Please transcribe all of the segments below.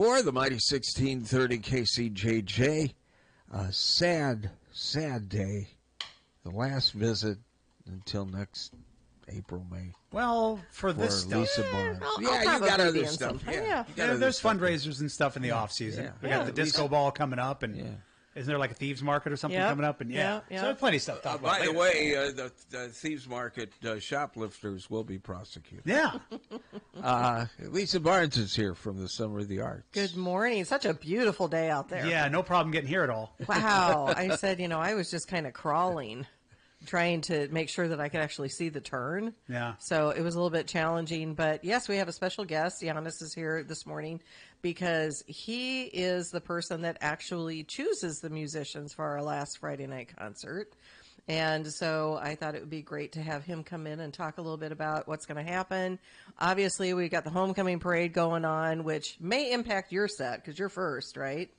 Or the mighty 1630 KCJJ. A sad, sad day. The last visit until next April, May. Well, for this stuff. Lisa Barnes. I'll You got probably other be in stuff. something. Yeah, Yeah. you got Yeah, other there's stuff. fundraisers and stuff in the off season. Yeah. We got the disco ball coming up, and Yeah. isn't there like a thieves market or something Yep. coming up? And Yeah. so there's plenty of stuff to talk about. By the later. way, the Thieves Market shoplifters will be prosecuted. Yeah. Lisa Barnes is here from the Summer of the Arts. Good morning. Such a beautiful day out there. Yeah, no problem getting here at all. Wow. I said, I was just kind of crawling, trying to make sure that I could actually see the turn. Yeah. So it was a little bit challenging. But yes, we have a special guest. Giannis is here this morning because he is the person that actually chooses the musicians for our last Friday night concert. And so I thought it would be great to have him come in and talk a little bit about what's going to happen. Obviously, we've got the homecoming parade going on, which may impact your set because you're first, right?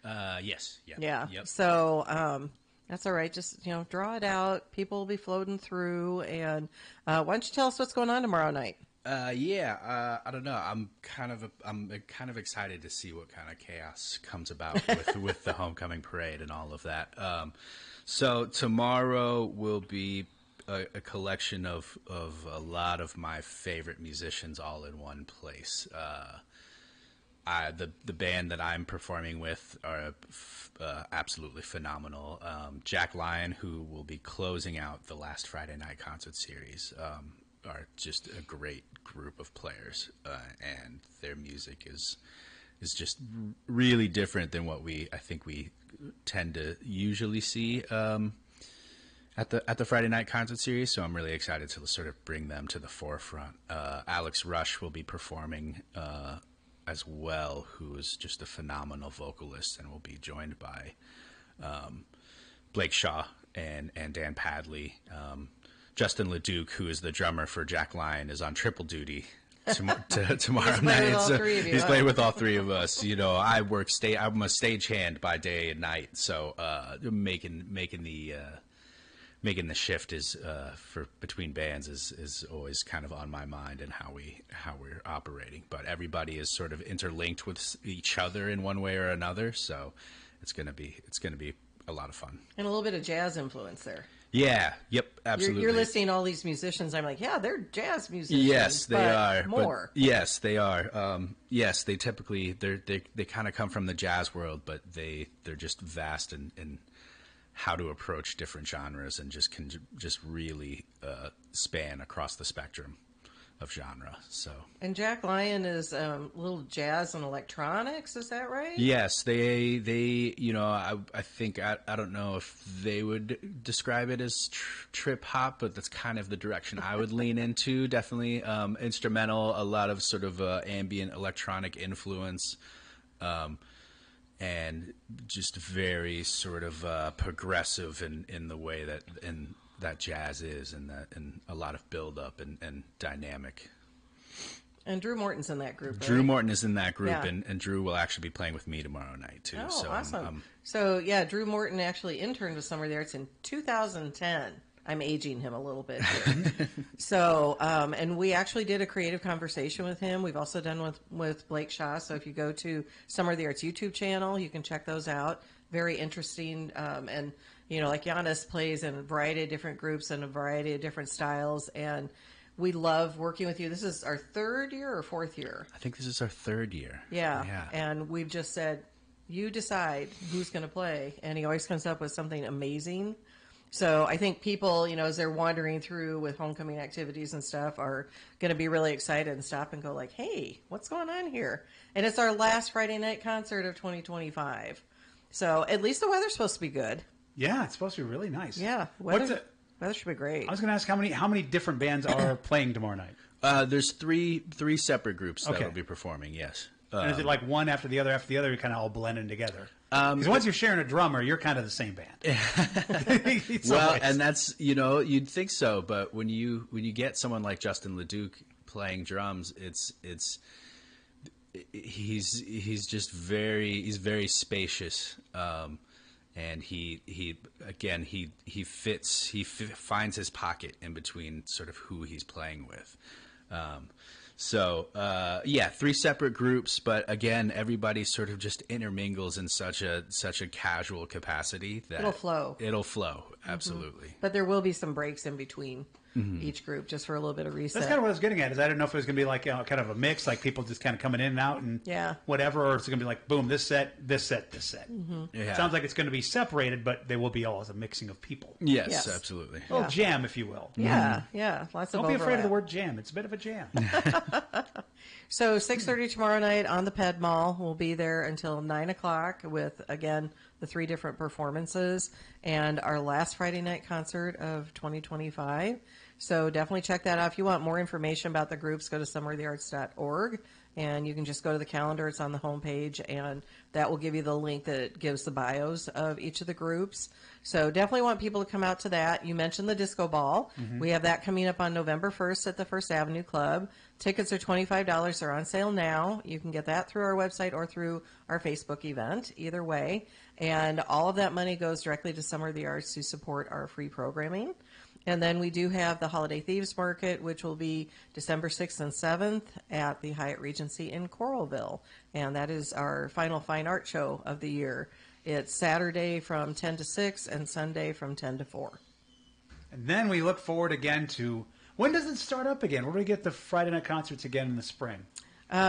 Yes. Yeah. Yeah. Yep. So that's all right. Just draw it out. People will be floating through. And why don't you tell us what's going on tomorrow night? I don't know. I'm kind of excited to see what kind of chaos comes about with the homecoming parade and all of that. So tomorrow will be a collection of a lot of my favorite musicians all in one place. The band that I'm performing with are absolutely phenomenal. Jack Lyon, who will be closing out the last Friday night concert series, are just a great group of players, and their music is just really different than what I think we tend to usually see at the Friday night concert series. So I'm really excited to sort of bring them to the forefront. Alex Rush will be performing as well, who is just a phenomenal vocalist, and will be joined by Blake Shaw and Dan Padley. Justin LeDuc, who is the drummer for Jack Lyon, is on triple duty tomorrow night. He's played with all three of us. I'm a stagehand by day and night, so making the shift is for between bands is always kind of on my mind, and how we're operating. But everybody is sort of interlinked with each other in one way or another, so it's gonna be a lot of fun. And a little bit of jazz influence there. Yeah. Yep. Absolutely. You're listing all these musicians. I'm like, yeah, they're jazz musicians. Yes, they are. More. Yes, they are. Yes, they typically they kind of come from the jazz world, but they're just vast in how to approach different genres, and can really span across the spectrum of genre. So. And Jack Lyon is little jazz and electronics. Is that right? Yes, they I think I don't know if they would describe it as trip hop, but that's kind of the direction I would lean into. Definitely instrumental, a lot of sort of ambient electronic influence, and just very sort of progressive in the way that jazz is, and a lot of build up and dynamic. And Drew Morton's in that group. Drew right? Morton is in that group, Yeah. and Drew will actually be playing with me tomorrow night too. Oh, so awesome! So yeah, Drew Morton actually interned with Summer of the Arts in 2010. I'm aging him a little bit here. So, and we actually did a creative conversation with him. We've also done with Blake Shaw. So if you go to Summer of the Arts YouTube channel, you can check those out. Very interesting. And, like Giannis plays in a variety of different groups and a variety of different styles. And we love working with you. This is our third year or fourth year? I think this is our third year. Yeah. And we've just said, you decide who's going to play. And he always comes up with something amazing. So I think people, as they're wandering through with homecoming activities and stuff, are going to be really excited and stop and go like, hey, what's going on here? And it's our last Friday night concert of 2025. So at least the weather's supposed to be good. Yeah, it's supposed to be really nice. Yeah. Weather should be great. I was going to ask how many different bands are playing tomorrow night? There's three separate groups that will be performing, yes. And is it like one after the other, you're kind of all blending together? Because once you're sharing a drummer, you're kind of the same band. Well, and that's you'd think so, but when you get someone like Justin LeDuc playing drums, he's just very spacious, and he finds his pocket in between sort of who he's playing with. So, 3 separate groups, but again, everybody sort of just intermingles in such a casual capacity that It'll flow. It'll flow, absolutely. But there will be some breaks in between each group just for a little bit of reset. That's kind of what I was getting at. Is I didn't know if it was going to be like kind of a mix, like people just kind of coming in and out and whatever, or it's going to be like boom, this set, this set, this set. Yeah. Sounds like it's going to be separated, but they will be all as a mixing of people. Yes, absolutely. A little jam, if you will. Yeah, lots of Don't be afraid of the overlap. word jam. It's a bit of a jam. So 6:30 tomorrow night on the Ped Mall. We'll be there until 9 o'clock with, again, the 3 different performances and our last Friday night concert of 2025. So definitely check that out. If you want more information about the groups, go to summerofthearts.org, and you can just go to the calendar. It's on the homepage, and that will give you the link that gives the bios of each of the groups. So definitely want people to come out to that. You mentioned the Disco Ball. We have that coming up on November 1st at the First Avenue Club. Tickets are $25. They're on sale now. You can get that through our website or through our Facebook event, either way. And all of that money goes directly to Summer of the Arts to support our free programming. And then we do have the Holiday Thieves Market, which will be December 6th and 7th at the Hyatt Regency in Coralville. And that is our final fine art show of the year. It's Saturday from 10 to 6 and Sunday from 10 to 4. And then we look forward again to, when does it start up again? Where do we get the Friday night concerts again in the spring?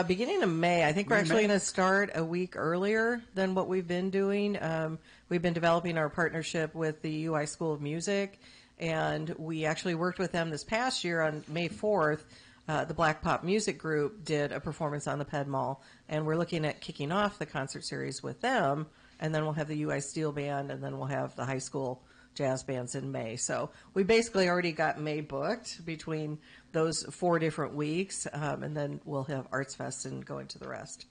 Beginning of May. I think we're May? actually going to start a week earlier than what we've been doing. We've been developing our partnership with the UI School of Music, and we actually worked with them this past year on May 4th. The Black Pop Music Group did a performance on the Ped Mall, and we're looking at kicking off the concert series with them, and then we'll have the UI Steel Band, and then we'll have the high school jazz bands in May. So we basically already got May booked between those 4 different weeks, and then we'll have Arts Fest and go into the rest.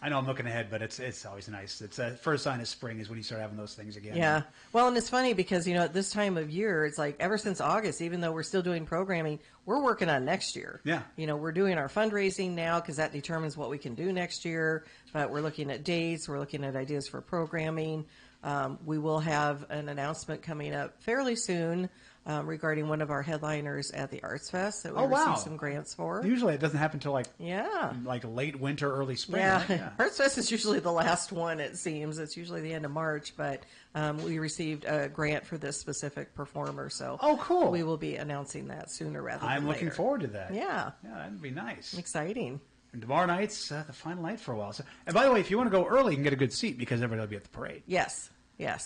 I know I'm looking ahead, but it's always nice. It's first sign of spring is when you start having those things again. Yeah. Well, and it's funny because, at this time of year, it's like ever since August, even though we're still doing programming, we're working on next year. Yeah. We're doing our fundraising now because that determines what we can do next year. But we're looking at dates. We're looking at ideas for programming. We will have an announcement coming up fairly soon regarding one of our headliners at the Arts Fest that we received some grants for. Usually it doesn't happen until like late winter, early spring. Yeah. Right? Yeah. Arts Fest is usually the last one, it seems. It's usually the end of March, but we received a grant for this specific performer, so cool. We will be announcing that sooner rather than I'm looking later. forward to that. Yeah. Yeah, that'd be nice. Exciting. And tomorrow night's the final night for a while. So, and by the way, if you want to go early, you can get a good seat because everybody will be at the parade. Yes,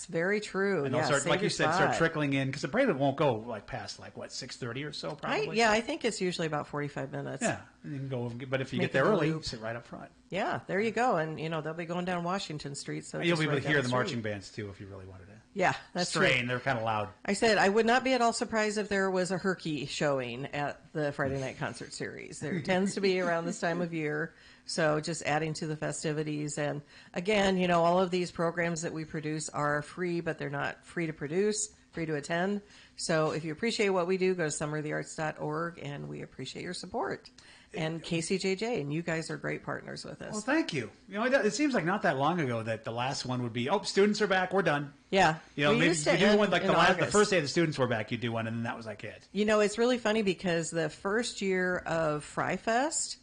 very true. And they'll start, like you said, start trickling in because the parade won't go past 6:30 or so, probably. I think it's usually about 45 minutes. Yeah, and you can go. But if you Make get there it a early, loop. sit right up front. Yeah, there you go. And they'll be going down Washington Street, so And you'll just be able right to hear down the street. marching bands too if you really wanted to. Yeah, that's strain. true. They're kind of loud. I said I would not be at all surprised if there was a Herky showing at the Friday Night Concert Series. There tends to be around this time of year, so just adding to the festivities. And again, all of these programs that we produce are free, but they're not free to produce, free to attend. So if you appreciate what we do, go to summerofthearts.org, and we appreciate your support. And KCJJ, and you guys are great partners with us. Well, thank you. It seems like not that long ago that the last one would be, students are back, we're done. Yeah. Maybe used to you do end one like in the August. first day the students were back, you do one, and then that was like it. It's really funny because the first year of Fry Fest,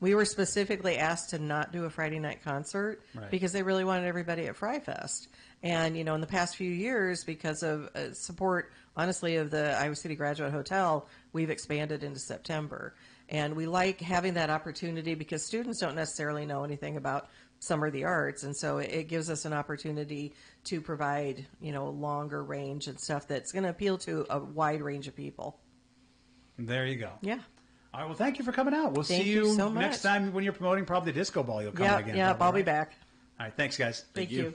we were specifically asked to not do a Friday night concert because they really wanted everybody at Fry Fest. And, in the past few years, because of support, honestly, of the Iowa City Graduate Hotel, we've expanded into September. And we like having that opportunity because students don't necessarily know anything about Summer of the Arts. And so it gives us an opportunity to provide, a longer range and stuff that's going to appeal to a wide range of people. There you go. Yeah. All right, well, thank you for coming out. We'll Thank see you you so much. next time when you're promoting probably the Disco Ball. You'll come out again. Yeah, probably, I'll be right? back. All right, thanks, guys. Thank you.